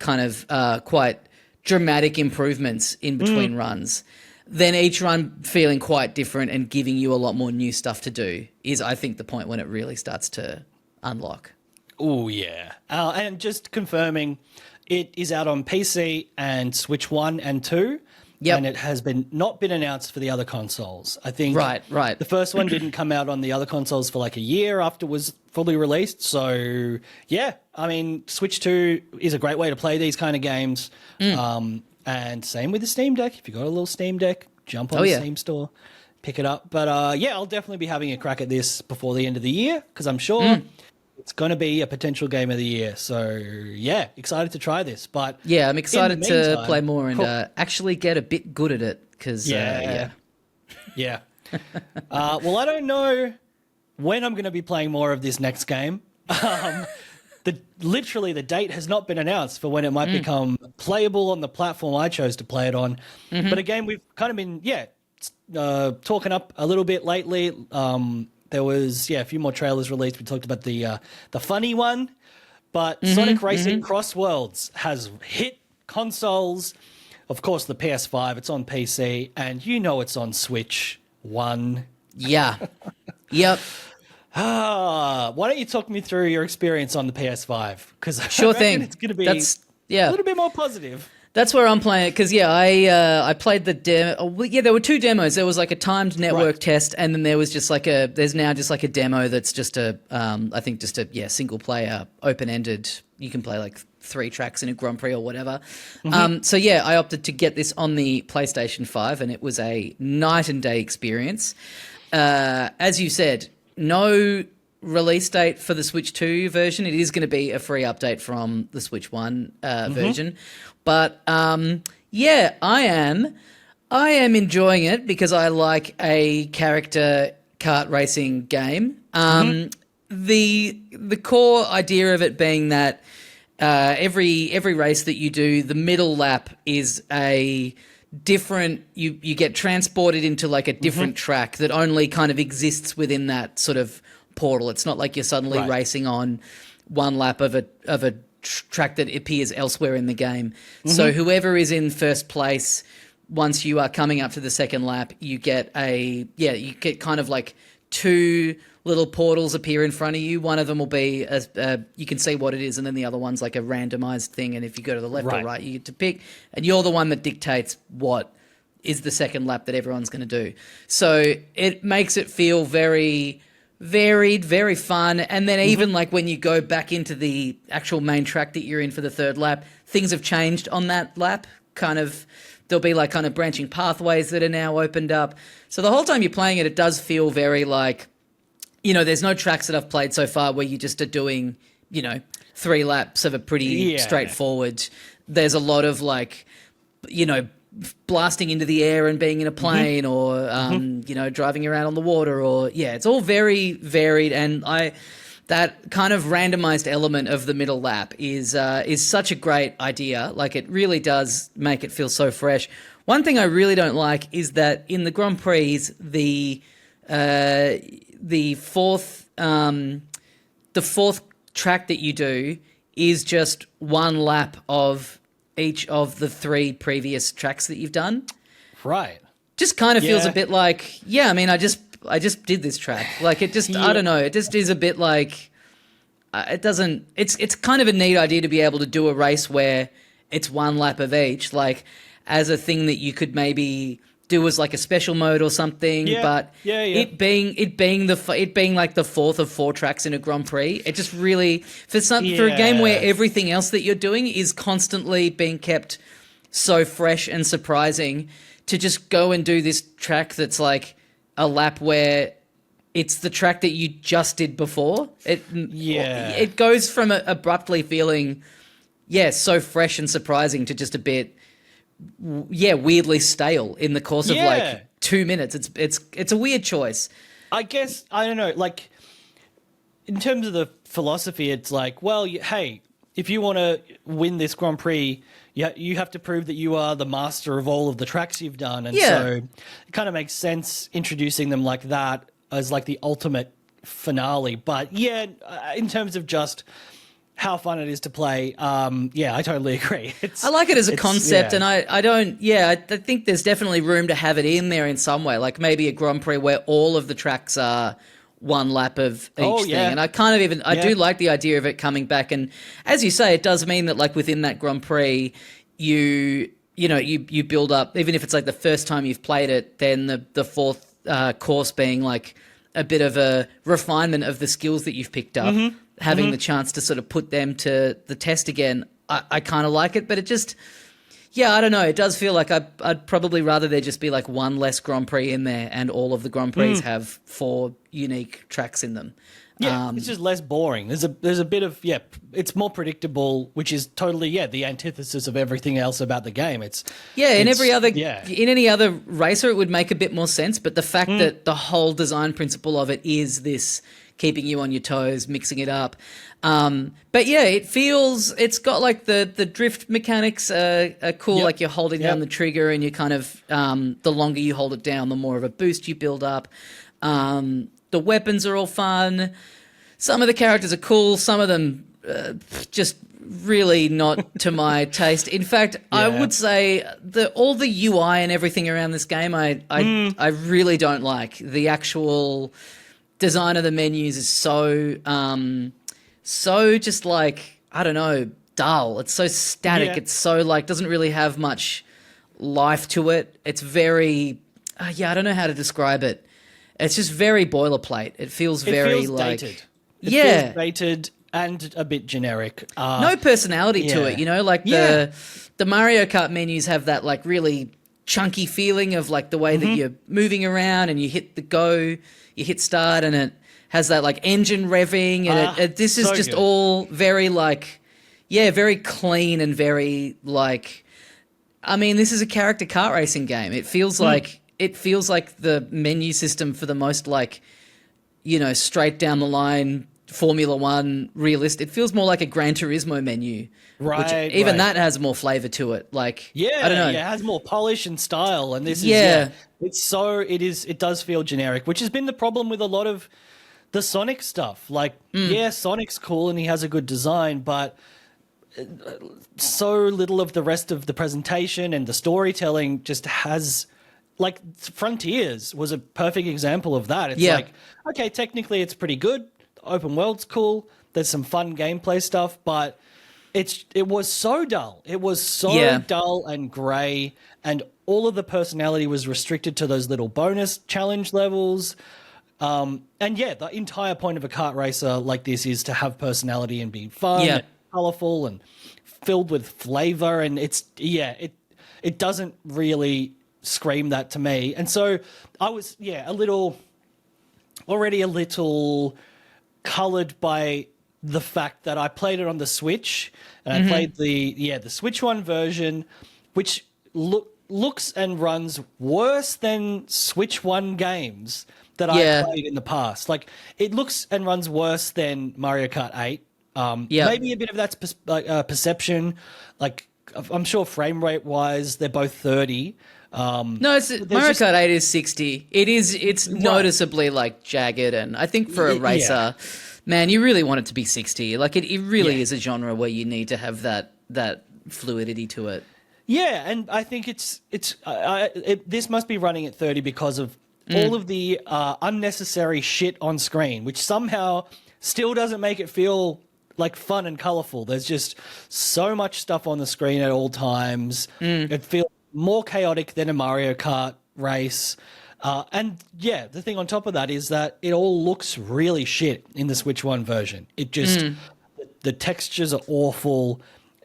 kind of quite dramatic improvements in between runs, then each run feeling quite different and giving you a lot more new stuff to do is, I think, the point when it really starts to unlock. Oh, yeah. And just confirming, it is out on PC and Switch 1 and 2. Yep. And it has not been announced for the other consoles. I think right. The first one didn't come out on the other consoles for like a year after it was fully released. So, I mean, Switch 2 is a great way to play these kind of games. And same with the Steam Deck. If you've got a little Steam Deck, jump on the Steam store, pick it up. But I'll definitely be having a crack at this before the end of the year, because I'm sure it's going to be a potential game of the year. So, excited to try this. But I'm excited to play more and actually get a bit good at it, because well, I don't know when I'm going to be playing more of this next game. Literally the date has not been announced for when it might become playable on the platform I chose to play it on. But again, we've kind of been talking up a little bit lately. There was a few more trailers released. We talked about the funny one, but Sonic Racing Crossworlds has hit consoles. Of course, the PS5. It's on PC, and it's on Switch 1. Yeah. Yep. Why don't you talk me through your experience on the PS5? Because sure thing. It's going to be a little bit more positive. That's where I'm playing it, because I played the demo. There were two demos. There was like a timed network test, and then there was just there's now just like a demo that's just I think just a single player, open ended. You can play like 3 tracks in a Grand Prix or whatever. I opted to get this on the PlayStation 5, and it was a night and day experience. As you said, no release date for the Switch 2 version. It is going to be a free update from the Switch 1 version. But I am enjoying it because I like a character kart racing game. The core idea of it being that every race that you do, the middle lap is a different, you get transported into like a different track that only kind of exists within that sort of portal. It's not like you're suddenly racing on one lap of a track that appears elsewhere in the game. So whoever is in first place, once you are coming up to the second lap, you get kind of like two little portals appear in front of you. One of them will be you can see what it is, and then the other one's like a randomized thing. And if you go to the left or right, you get to pick, and you're the one that dictates what is the second lap that everyone's going to do. So it makes it feel very varied, very fun. And then even like when you go back into the actual main track that you're in for the third lap, things have changed on that lap. Kind of, there'll be like kind of branching pathways that are now opened up. So the whole time you're playing it, it does feel very like, you know, there's no tracks that I've played so far where you just are doing, you know, 3 laps of a pretty straightforward. There's a lot of like, you know, blasting into the air and being in a plane or, you know, driving around on the water or, it's all very varied. And that kind of randomized element of the middle lap is such a great idea. Like, it really does make it feel so fresh. One thing I really don't like is that in the Grand Prix, the fourth track that you do is just one lap of each of the 3 previous tracks that you've done. Right. Just kind of feels a bit like, I mean, I just did this track. Like, it just, I don't know. It just is a bit like, it doesn't, it's kind of a neat idea to be able to do a race where it's one lap of each, like as a thing that you could maybe do as like a special mode or something. But it being like the 4th of 4 tracks in a Grand Prix, it just really, for a game where everything else that you're doing is constantly being kept so fresh and surprising, to just go and do this track that's like a lap where it's the track that you just did before. It goes from abruptly feeling, so fresh and surprising to just a bit, weirdly stale in the course of like 2 minutes. It's a weird choice. I guess, I don't know, like, in terms of the philosophy, it's like, well, hey, if you want to win this Grand Prix, you have to prove that you are the master of all of the tracks you've done. And so it kind of makes sense introducing them like that as like the ultimate finale. But in terms of just how fun it is to play, I totally agree. I like it as a concept, and I think there's definitely room to have it in there in some way, like maybe a Grand Prix where all of the tracks are one lap of each thing. And I kind of even, I do like the idea of it coming back. And as you say, it does mean that like within that Grand Prix, you build up, even if it's like the first time you've played it, then the fourth course being like a bit of a refinement of the skills that you've picked up, having the chance to sort of put them to the test again. I kind of like it, but it just, I don't know. It does feel like I'd probably rather there just be like one less Grand Prix in there and all of the Grand Prix have 4 unique tracks in them. It's just less boring. There's a bit of, it's more predictable, which is totally, the antithesis of everything else about the game. In any other racer, it would make a bit more sense. But the fact that the whole design principle of it is this keeping you on your toes, mixing it up. It's got like the drift mechanics are cool. Like you're holding down the trigger and you kind of, the longer you hold it down, the more of a boost you build up. The weapons are all fun. Some of the characters are cool. Some of them just really not to my taste. In fact, I would say all the UI and everything around this game, I really don't like. The actual design of the menus is so just like, I don't know, dull. It's so static. It's so like, doesn't really have much life to it. It's very, I don't know how to describe it. It's just very boilerplate. It feels very like dated. It feels dated and a bit generic. No personality to it, you know, like the Mario Kart menus have that like really chunky feeling of like the way that you're moving around and you hit you hit start and it has that like engine revving and this is so just good. All very like, very clean and very like, I mean, this is a character kart racing game. It feels like the menu system for the most like, you know, straight down the line Formula One realistic. It feels more like a Gran Turismo menu. Right. Even that has more flavor to it. Like, I don't know. Yeah, it has more polish and style. And this is, it does feel generic, which has been the problem with a lot of the Sonic stuff. Like, Sonic's cool and he has a good design, but so little of the rest of the presentation and the storytelling just has, like, Frontiers was a perfect example of that. It's like, okay, technically it's pretty good. The open world's cool. There's some fun gameplay stuff, but it was so dull. It was so dull and grey, and all of the personality was restricted to those little bonus challenge levels. The entire point of a kart racer like this is to have personality and be fun, and colourful, and filled with flavour. And it doesn't really scream that to me. And so I was already a little coloured by the fact that I played it on the Switch, and I played the Switch One version, which looks and runs worse than Switch One games that I played in the past. Like, it looks and runs worse than Mario Kart 8. Maybe a bit of that's perception. Like, I'm sure frame rate wise, they're both 30. No, Mario Kart 8 is 60. It's noticeably like jagged, and I think for a racer, man, you really want it to be 60. Like, it really is a genre where you need to have that fluidity to it. Yeah, and I think this must be running at 30 because of all of the unnecessary shit on screen, which somehow still doesn't make it feel like fun and colourful. There's just so much stuff on the screen at all times. It feels more chaotic than a Mario Kart race. The thing on top of that is that it all looks really shit in the Switch One version. It just, the textures are awful.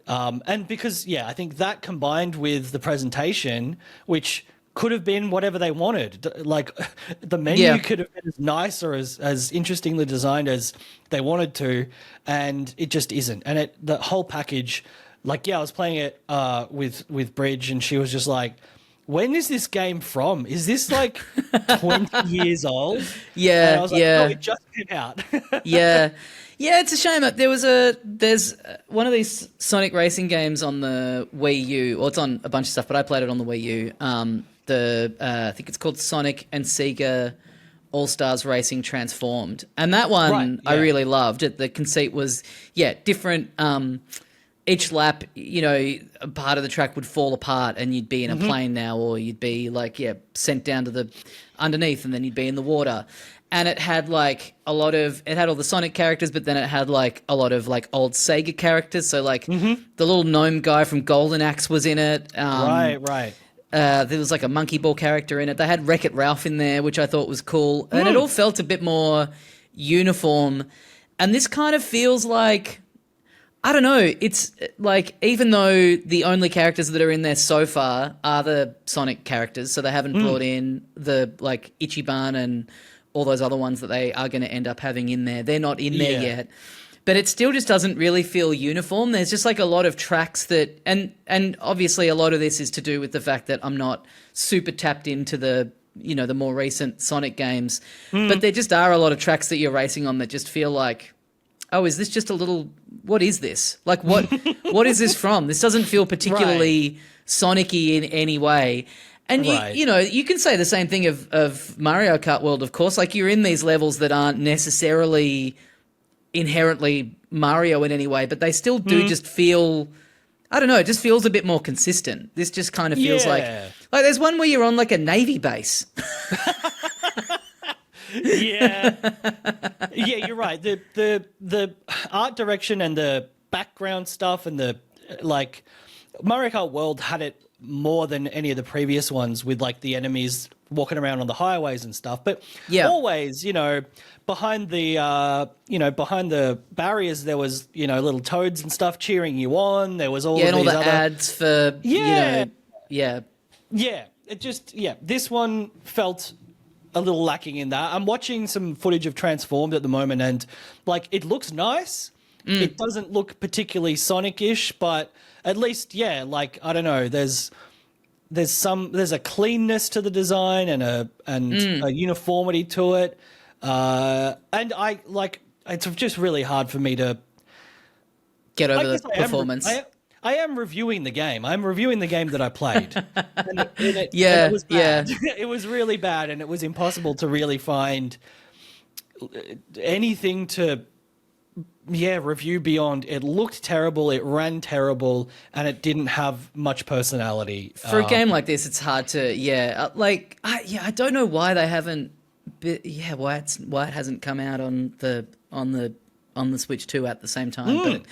And because, I think that combined with the presentation, which could have been whatever they wanted. Like, the menu could have been as nice or as interestingly designed as they wanted to, and it just isn't. And the whole package, like, I was playing it with Bridge, and she was just like, when is this game from? Is this like 20 years old? Yeah, and I was like, oh, it just came out. Yeah, it's a shame. There's one of these Sonic Racing games on the Wii U, or it's on a bunch of stuff, but I played it on the Wii U. I think it's called Sonic and Sega All-Stars Racing Transformed. And that one I really loved. The conceit was, different. Each lap, a part of the track would fall apart and you'd be in a plane now, or you'd be sent down to the underneath, and then you'd be in the water. And it had it had all the Sonic characters, but then it had a lot of old Sega characters. So the little gnome guy from Golden Axe was in it. Right. There was a monkey ball character in it. They had Wreck-It Ralph in there, which I thought was cool. And it all felt a bit more uniform. And this kind of feels like, I don't know, it's like, even though the only characters that are in there so far are the Sonic characters, so they haven't brought in the Ichiban and all those other ones that they are going to end up having in there. They're not in there yet. But it still just doesn't really feel uniform. There's just a lot of tracks that, and obviously a lot of this is to do with the fact that I'm not super tapped into the more recent Sonic games. But there just are a lot of tracks that you're racing on that just feel like, oh, is this just a little, what is this? Like, what is this from? This doesn't feel particularly Sonic-y in any way. And you can say the same thing of Mario Kart World, of course. Like, you're in these levels that aren't necessarily inherently Mario in any way, but they still do just feel, I don't know, it just feels a bit more consistent. This just kind of feels like there's one where you're on a Navy base. Yeah, you're right. The art direction and the background stuff and the Mario Kart World had it more than any of the previous ones, with the enemies walking around on the highways and stuff. But always, behind the barriers, there was little toads and stuff cheering you on. There was all and all these the other ads for It just this one felt a little lacking in that. I'm watching some footage of Transformed at the moment, and it looks nice. It doesn't look particularly Sonic-ish, but at least I don't know. There's a cleanness to the design and a uniformity to it. And I it's just really hard for me to get over the performance. I am reviewing the game. I'm reviewing the game that I played. And it was bad. It was really bad, and it was impossible to really find anything to review beyond. It looked terrible, it ran terrible, and it didn't have much personality. For a game like this, it's hard to I don't know why they haven't why it hasn't come out on the Switch 2 at the same time. But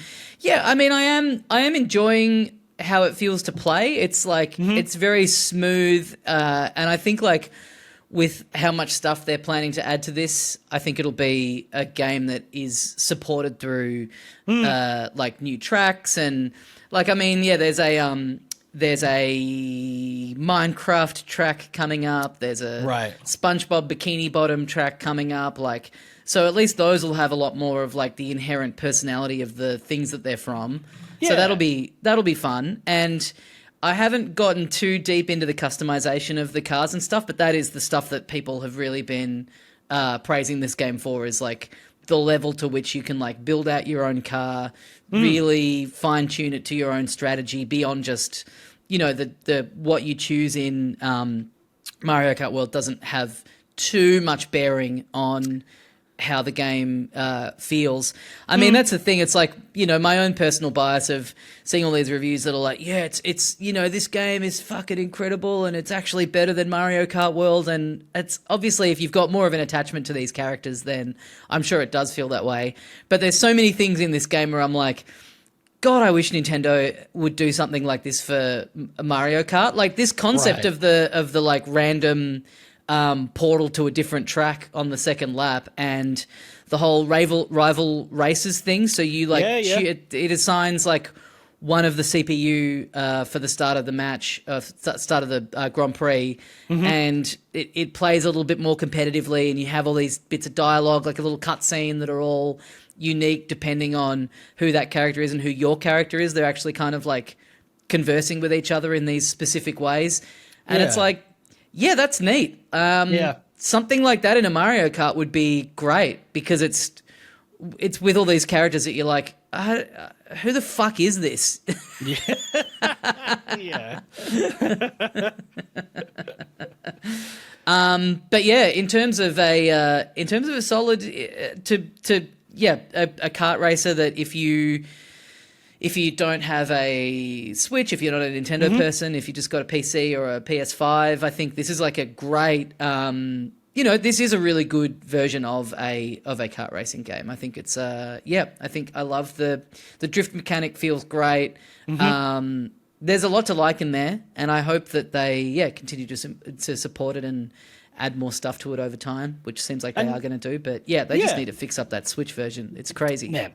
I mean, I am enjoying how it feels to play. It's like it's very smooth, and I think like with how much stuff they're planning to add to this, I think it'll be a game that is supported through like new tracks and like there's a Minecraft track coming up. There's a SpongeBob Bikini Bottom track coming up. Like, so at least those will have a lot more of like the inherent personality of the things that they're from. Yeah. So that'll be fun. And I haven't gotten too deep into the customization of the cars and stuff, but that is the stuff that people have really been praising this game for, is like the level to which you can like build out your own car, really fine tune it to your own strategy beyond just, the what you choose in Mario Kart World doesn't have too much bearing on how the game feels. I mean, that's the thing. It's like, my own personal bias of seeing all these reviews that are like, it's this game is fucking incredible and it's actually better than Mario Kart World. And it's obviously, if you've got more of an attachment to these characters, then I'm sure it does feel that way. But there's so many things in this game where I'm like, God, I wish Nintendo would do something like this for Mario Kart. Like this concept of the like random portal to a different track on the second lap, and the whole rival races thing. So you it assigns like one of the CPU for the start of the match, start of the Grand Prix, and it plays a little bit more competitively, and you have all these bits of dialogue, like a little cutscene that are all unique depending on who that character is and who your character is. They're actually kind of like conversing with each other in these specific ways, and it's like, yeah, that's neat. Something like that in a Mario Kart would be great, because it's with all these characters that you're like, who the fuck is this? Yeah. But yeah, in terms of a solid a kart racer that if you don't have a Switch, if you're not a Nintendo person, if you just got a PC or a PS5, I think this is like a great, this is a really good version of a kart racing game. I think it's, I think I love the drift mechanic, feels great. There's a lot to like in there, and I hope that they, continue to support it and add more stuff to it over time, which seems like they are going to do. But they just need to fix up that Switch version. It's crazy. Yeah.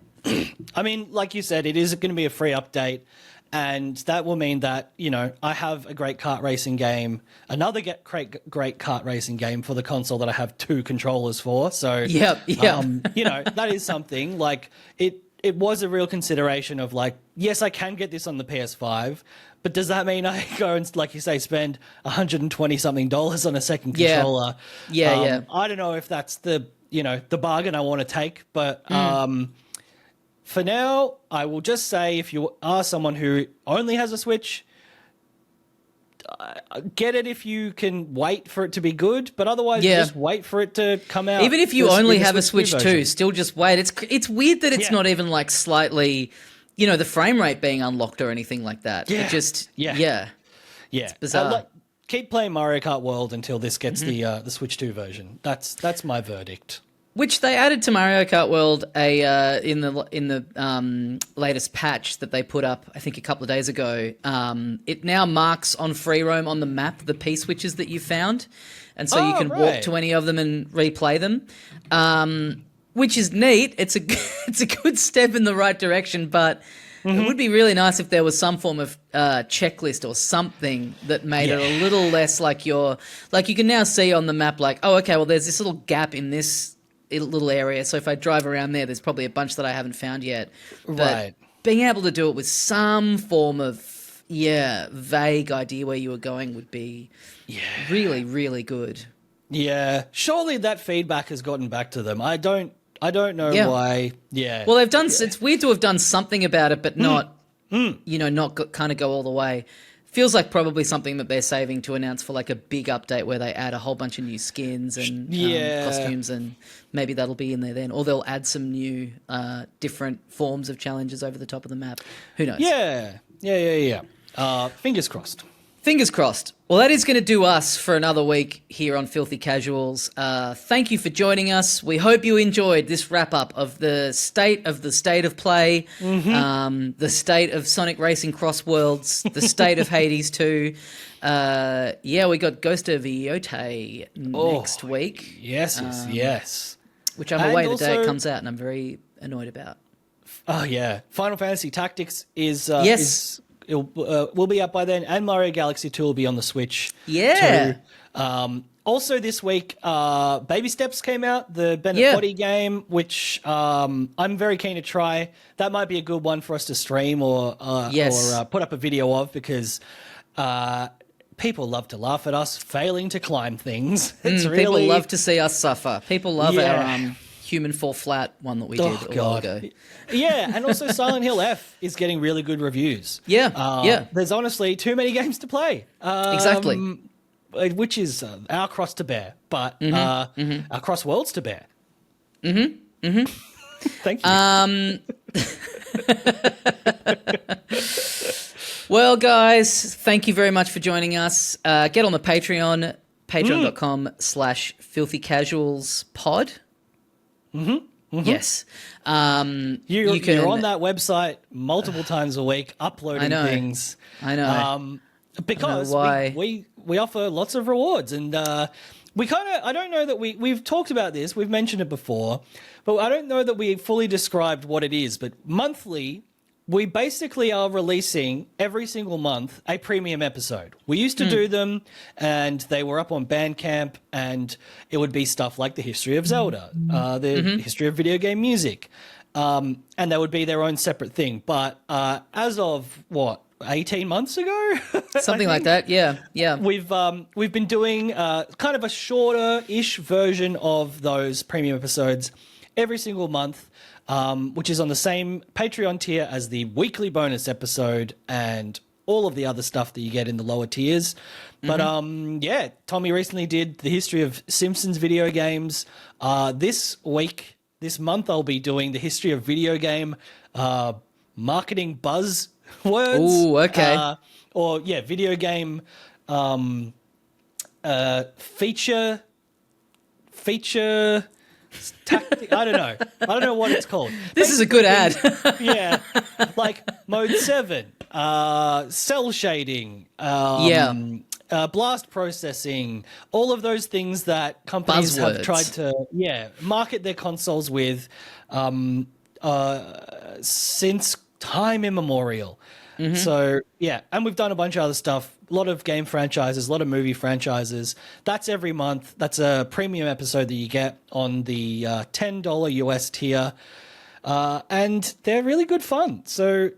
I mean, like you said, it is going to be a free update, and that will mean that, I have a great kart racing game, another great kart racing game for the console that I have 2 controllers for. So, that is something. Like, it was a real consideration of like, yes, I can get this on the PS5, but does that mean I go and, like you say, spend $120-something on a second controller? I don't know if that's the bargain I want to take, but for now, I will just say, if you are someone who only has a Switch, get it if you can wait for it to be good, but otherwise just wait for it to come out. Even if you only have a Switch 2, still just wait. It's weird that it's not even like slightly, the frame rate being unlocked or anything like that. It just, it's bizarre. Keep playing Mario Kart World until this gets the Switch 2 version. That's my verdict. Which they added to Mario Kart World in the latest patch that they put up, I think a couple of days ago. It now marks on free roam on the map the P-switches that you found, and so you can walk to any of them and replay them, which is neat. It's a good step in the right direction, but it would be really nice if there was some form of checklist or something that made it a little less like you can now see on the map, like, oh, okay, well, there's this little gap in this little area, so if I drive around there's probably a bunch that I haven't found yet. But being able to do it with some form of vague idea where you were going would be really, really good. Yeah, surely that feedback has gotten back to them. I don't I don't know why. Yeah. Well, they've done. It's weird to have done something about it, but not, not kind of go all the way. Feels like probably something that they're saving to announce for like a big update where they add a whole bunch of new skins and costumes, and maybe that'll be in there then. Or they'll add some new different forms of challenges over the top of the map. Who knows? Yeah. Fingers crossed. Fingers crossed. Well, that is going to do us for another week here on Filthy Casuals. Thank you for joining us. We hope you enjoyed this wrap-up of the state of play, the state of Sonic Racing Crossworlds, the state of Hades 2. We got Ghost of Iote next week. Yes. Which I'm away the day it comes out, and I'm very annoyed about. Oh, yeah. Final Fantasy Tactics is... will be up by then, and Mario Galaxy 2 will be on the Switch. Yeah. Too. Also this week, Baby Steps came out, the Bennett Foddy game, which I'm very keen to try. That might be a good one for us to stream or put up a video of, because people love to laugh at us failing to climb things. People love to see us suffer. People love our Human Fall Flat one that we did a while ago. Yeah, and also Silent Hill F is getting really good reviews. Yeah. There's honestly too many games to play. Exactly. Which is our cross to bear, but our Crossworlds to bear. Thank you. Well, guys, thank you very much for joining us. Get on the Patreon, patreon.com/filthycasualspod. Yes. You're on that website multiple times a week, uploading things. I know. Because we offer lots of rewards, and we kind of, I don't know that we've talked about this, we've mentioned it before, but I don't know that we fully described what it is. But monthly, we basically are releasing every single month a premium episode. We used to do them, and they were up on Bandcamp, and it would be stuff like the history of Zelda, the history of video game music, and they would be their own separate thing. But as of 18 months ago, something like that. Yeah. We've been doing kind of a shorter-ish version of those premium episodes every single month. Which is on the same Patreon tier as the weekly bonus episode and all of the other stuff that you get in the lower tiers. But Tommy recently did the history of Simpsons video games. This month, I'll be doing the history of video game marketing buzzwords. Ooh, okay. Video game feature. Tactic. I don't know what it's called. This is a good ad. Yeah, like Mode 7, cell shading, blast processing, all of those things that companies have tried to market their consoles with since time immemorial. So, and we've done a bunch of other stuff, a lot of game franchises, a lot of movie franchises. That's every month. That's a premium episode that you get on the $10 US tier. And they're really good fun. So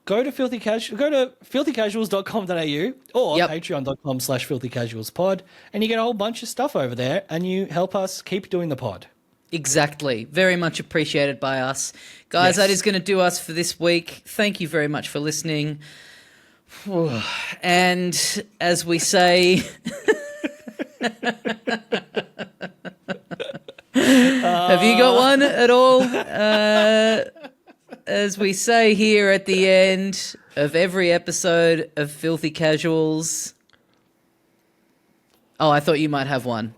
go to filthycasuals.com.au or patreon.com/filthycasualspod, and you get a whole bunch of stuff over there, and you help us keep doing the pod. Exactly. Very much appreciated by us. Guys, that is going to do us for this week. Thank you very much for listening. And as we say... Have you got one at all? As we say here at the end of every episode of Filthy Casuals... Oh, I thought you might have one.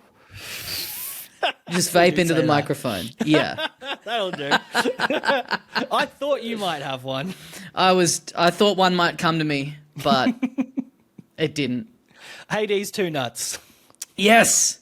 Just vape into the microphone. Yeah. That'll do. I thought you might have one. I thought one might come to me, but it didn't. Hades 2 nuts. Yes.